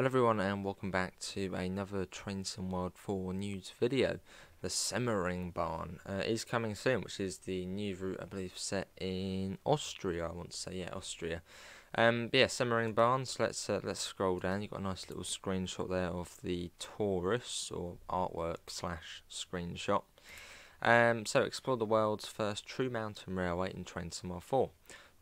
Hello everyone and welcome back to another Train Sim World 4 news video. The Semmeringbahn is coming soon, which is the new route I believe set in Austria. I want to say, yeah, Austria. But yeah, Semmeringbahn. So let's scroll down. You've got a nice little screenshot there of the tourist or artwork slash screenshot. So explore the world's first true mountain railway in Train Sim World 4.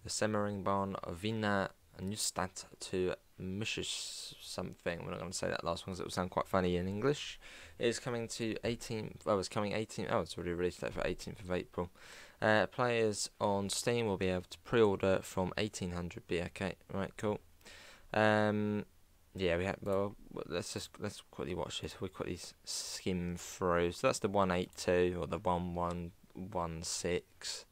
The Semmeringbahn Wiener Neustadt to Misches something. We're not going to say that last one because it will sound quite funny in English. It is coming to 18th. Oh, it's coming 18th. Oh, it's already released that for 18th of April. Players on Steam will be able to pre-order from 1800 BK. Right, cool. Yeah, we have. Well, let's quickly watch this. We'll quickly skim through. So that's the 182 or the 1116.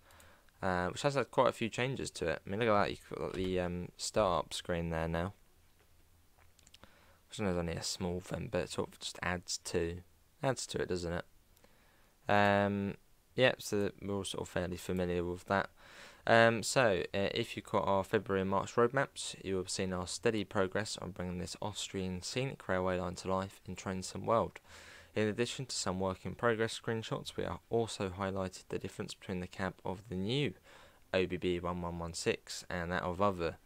Which has had quite a few changes to it. I mean, look at that. You've got the start-up screen there now. Which I know is only a small thing, but it sort of just adds to it, doesn't it? Yeah, so we're all sort of fairly familiar with that. If you caught our February and March roadmaps, you will have seen our steady progress on bringing this Austrian scenic railway line to life in Train Sim World. In addition to some work in progress screenshots, we have also highlighted the difference between the cab of the new OBB 1116 and that of other,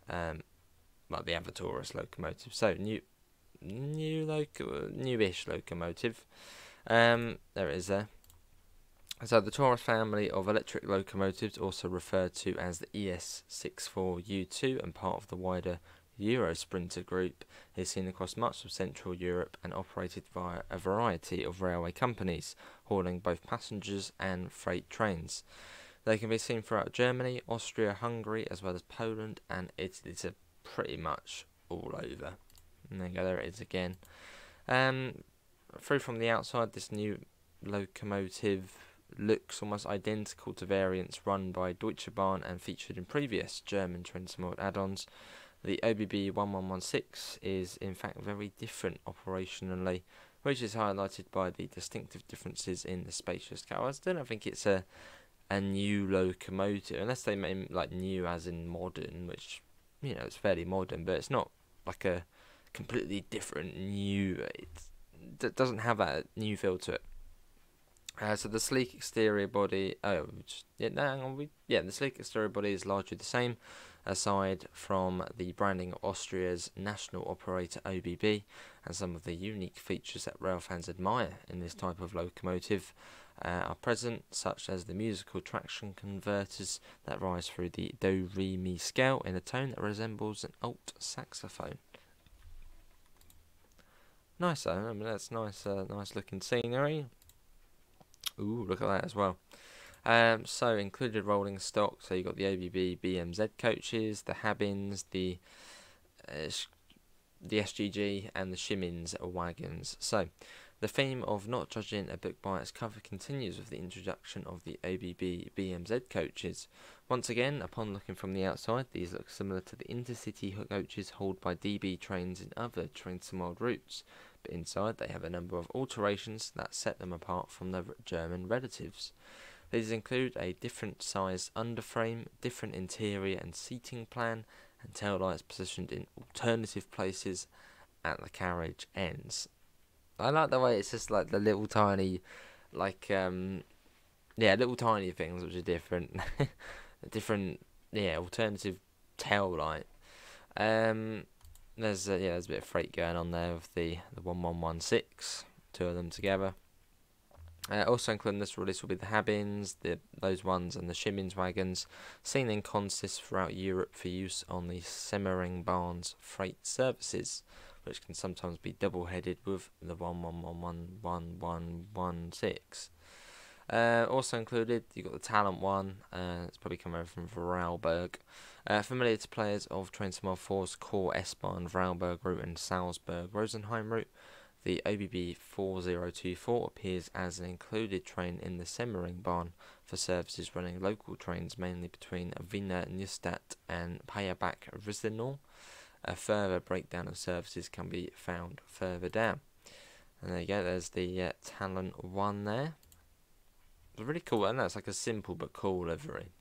like the Avatoris locomotive. So newish locomotive. There it is there. So the Taurus family of electric locomotives, also referred to as the ES64U2 and part of the wider Euro Sprinter group, is seen across much of Central Europe and operated via a variety of railway companies, hauling both passengers and freight trains. They can be seen throughout Germany, Austria, Hungary, as well as Poland and Italy. So pretty much all over. And there you go, there it is again. Through from the outside, this new locomotive looks almost identical to variants run by Deutsche Bahn and featured in previous German Train Sim World add-ons. The OBB 1116 is in fact very different operationally, which is highlighted by the distinctive differences in the spacious cars. I don't think it's a new locomotive, unless they mean like new as in modern, which, you know, it's fairly modern, but it's not like a completely different new. It doesn't have that new feel to it. So the sleek exterior body, the sleek exterior body is largely the same, aside from the branding of Austria's national operator OBB and some of the unique features that rail fans admire in this type of locomotive are present, such as the musical traction converters that rise through the do-re-mi scale in a tone that resembles an alt saxophone. Nice though, I mean that's nice, nice looking scenery. Ooh, look at that as well. So included rolling stock. So you got the OBB BMZ coaches, the Habins, the SGG, and the Shimins wagons. So the theme of not judging a book by its cover continues with the introduction of the OBB BMZ coaches. Once again, upon looking from the outside, these look similar to the intercity coaches hauled by DB trains in other Train Sim World routes. But inside they have a number of alterations that set them apart from their German relatives. These include a different sized underframe, different interior and seating plan, and tail lights positioned in alternative places at the carriage ends. I like the way it's just like the little tiny, little tiny things which are different, alternative tail light. There's a bit of freight going on there with the 1116, two of them together. Also including this release will be the Habins, those ones, and the Shimins wagons, seen in consists throughout Europe for use on the Semmeringbahn freight services, which can sometimes be double-headed with the 1116. Also included, you've got the Talent one. It's probably coming over from Vorarlberg. Familiar to players of Train Sim World 4's core S-Bahn Vorarlberg route and Salzburg-Rosenheim route, the OBB 4024 appears as an included train in the Semmeringbahn for services running local trains mainly between Wiener Neustadt and Payabach-Risenau. A further breakdown of services can be found further down. And there you go, there's the Talent one there. It's really cool. I know it's like a simple but cool livery.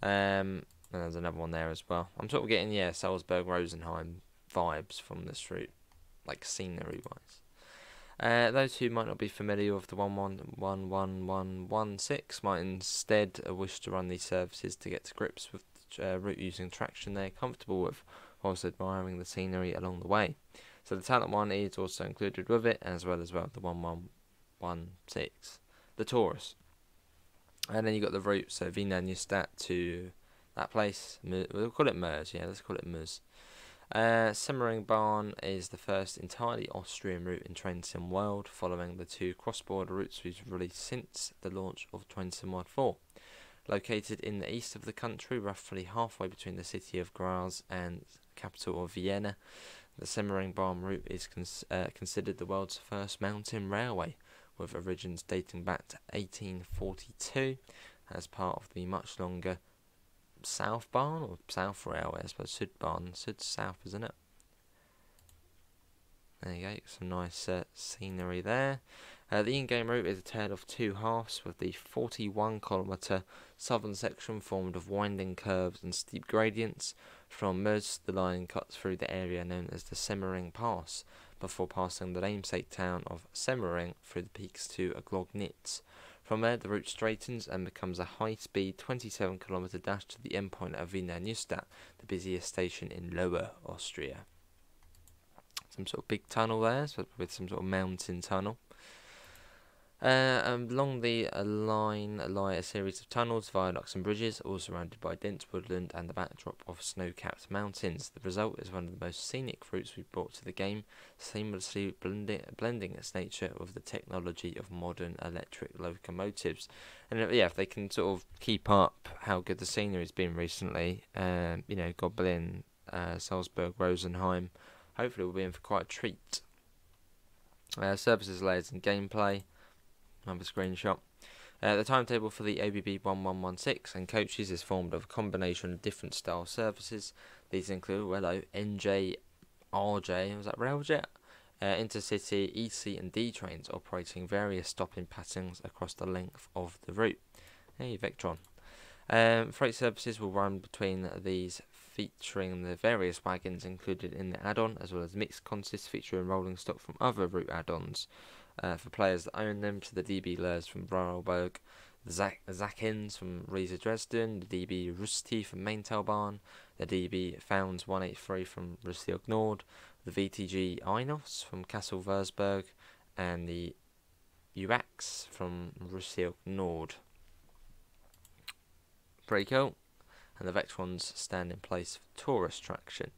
And there's another one there as well. I'm sort of getting, Salzburg Rosenheim vibes from this route, like scenery wise. Those who might not be familiar with the 111116 might instead wish to run these services to get to grips with the route using traction they're comfortable with, whilst admiring the scenery along the way. So the Talent 1 is also included with it, as well as the 1116, the Taurus. And then you got the route, so Wiener Neustadt to that place. We'll call it Mers, yeah, let's call it Mers. Semmeringbahn is the first entirely Austrian route in Train Sim World, following the 2 cross-border routes we've released since the launch of Train Sim World 4. Located in the east of the country, roughly halfway between the city of Graz and capital of Vienna, the Semmeringbahn route is considered the world's first mountain railway, with origins dating back to 1842 as part of the much longer Southbahn or South Railway, I suppose. Südbahn, South, isn't it? There you go, some nice scenery there. The in-game route is a tale of 2 halves, with the 41-kilometre southern section formed of winding curves and steep gradients. From Mers, the line cuts through the area known as the Semmering Pass, before passing the namesake town of Semmering through the peaks to Glognitz. From there, the route straightens and becomes a high-speed 27-kilometre dash to the endpoint of Wiener Neustadt, the busiest station in Lower Austria. Some sort of big tunnel there, so with some sort of mountain tunnel. Along the line lie a series of tunnels, viaducts and bridges, all surrounded by dense woodland and the backdrop of snow-capped mountains. The result is one of the most scenic routes we've brought to the game, seamlessly blending its nature with the technology of modern electric locomotives. And yeah, if they can sort of keep up how good the scenery's been recently, you know, Goblin, Salzburg, Rosenheim, hopefully we'll be in for quite a treat. Services, layers and gameplay. Another screenshot. The timetable for the OBB 1116 and coaches is formed of a combination of different style services. These include NJ, RJ, was that Railjet? Intercity, EC and D trains operating various stopping patterns across the length of the route. Hey, Vectron. Freight services will run between these, featuring the various wagons included in the add-on, as well as mixed consists featuring rolling stock from other route add-ons. For players that own them, to the DB Lurs from Vorarlberg, the Zakins from Riesa Dresden, the DB Rusti from Maintalbahn, the DB Founds 183 from Rüsselsheim Nord, the VTG Einos from Kassel Würzburg, and the UX from Rüsselsheim Nord. Pretty cool. And the Vectrons stand in place for tourist traction.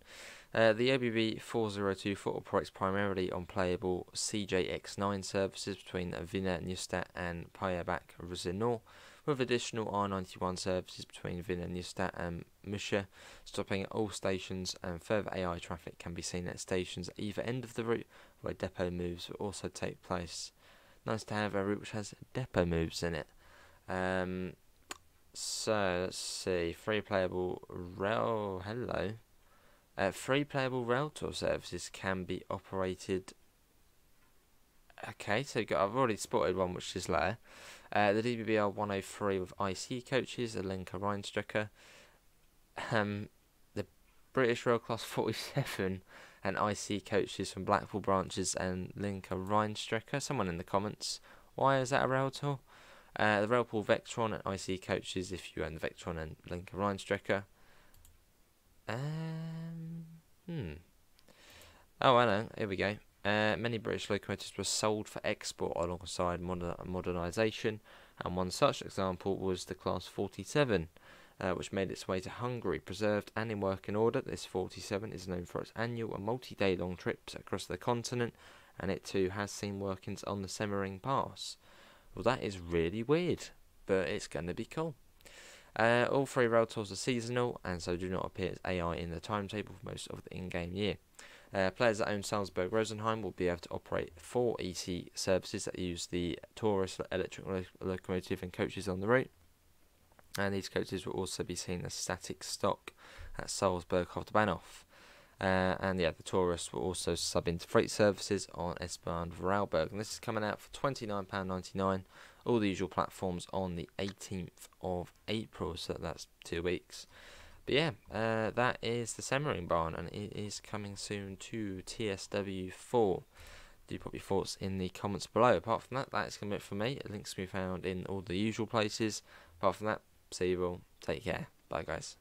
The OBB 4024 operates primarily on playable CJX9 services between Wiener Neustadt and Payebach-Rosenau, with additional R91 services between Wiener Neustadt and Mische, stopping at all stations, and further AI traffic can be seen at stations at either end of the route, where depot moves will also take place. Nice to have a route which has depot moves in it. So, let's see, free playable rail, free playable rail tour services can be operated. Okay, so I've already spotted one which is there. The DBBR 103 with IC coaches, the Linker Rheinstrecke, the British Rail Class 47 and IC coaches from Blackpool branches and Linker Rheinstrecke. Someone in the comments, why is that a rail tour? The Railpool Vectron and IC coaches if you own the Vectron and Linker Rheinstrecke. Oh, I know. Here we go. Many British locomotives were sold for export alongside modernisation, and one such example was the Class 47, which made its way to Hungary. Preserved and in working order, this 47 is known for its annual and multi-day long trips across the continent, and it too has seen workings on the Semmering Pass. Well, that is really weird, but it's going to be cool. All 3 rail tours are seasonal, and so do not appear as AI in the timetable for most of the in-game year. Players that own Salzburg Rosenheim will be able to operate 4 EC services that use the Taurus electric locomotive and coaches on the route, and these coaches will also be seen as static stock at Salzburg Hauptbahnhof. And yeah, the Taurus will also sub into freight services on S-Bahn Vorarlberg, and this is coming out for £29.99. All the usual platforms on the 18th of April, so that's 2 weeks. But But yeah, that is the Semmeringbahn, and it is coming soon to TSW4. Do pop your thoughts in the comments below. Apart from that, that's going to be it for me. Links can be found in all the usual places. Apart from that, see you all. Take care. Bye, guys.